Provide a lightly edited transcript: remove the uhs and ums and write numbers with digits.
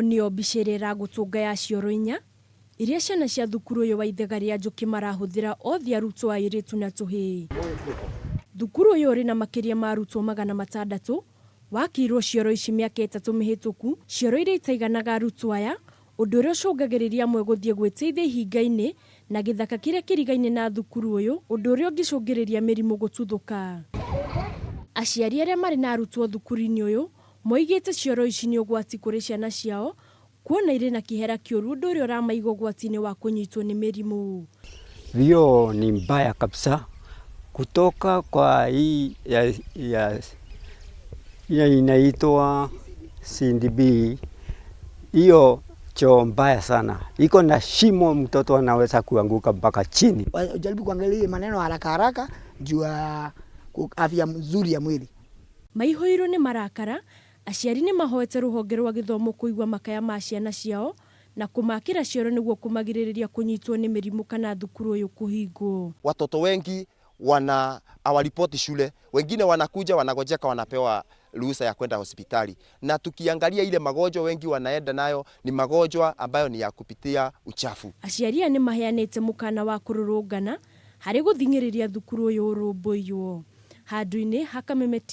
Ino nio mbicerera gutunga ya cioro inya iria ciana cia thukuru uyu wa Ithiga-ria Njuki marahuthira othi arutwo airitu na tuhii. Thukuru uyu uri na makiria ma arutwo magana matandatu wakirwo cioro ici miaka 3 mihituku. Cioro iria itaiganaga arutwo aya undu uria ucungagiriria amwe guthie gwiteithia ihinga-ini na githaka kiria kirigaine na thukuru uyu, undu uria ungicungiriria mirimu gututhuka. Aciari aria mari na arutwo thukuru-ini uyu moigite cioro ici ni ugwati kuri ciana ciao kuona iri na kihera kiuru, undu uria uramaiga ugwati-ini wa kunyitwo ni mirimu. Hiyo ni mbaya kabisa kutoka kwa hii ya inaitwa CDB. Hiyo choo mbaya sana, iko na shimo, mtoto anaweza kuanguka mpaka chini. Jaribu kuangalia maneno haraka haraka juu afya nzuri ya mwili. Maihoiro ni marakara, aciari ni mahoete ruhonge rwa githomo kuigwa makaya ma ciana ciao na kumakira cioro niguo kumagiriria kunyitwo ni mirimu kana thukuru uyu kuhingwo. Watoto wengi hawaripoti shule, wengine wanakuja wanagojeka wanapewa ruhusa ya kwenda hospitali, na tukiangalia ile magonjwa wengi wanaenda nayo ni magonjwa ambayo ni ya kupitia uchafu. Aciari ni maheanite mukana wa kururungana hari guthingiriria thukuru uyu urumbuiyo handu-ini hakamemeti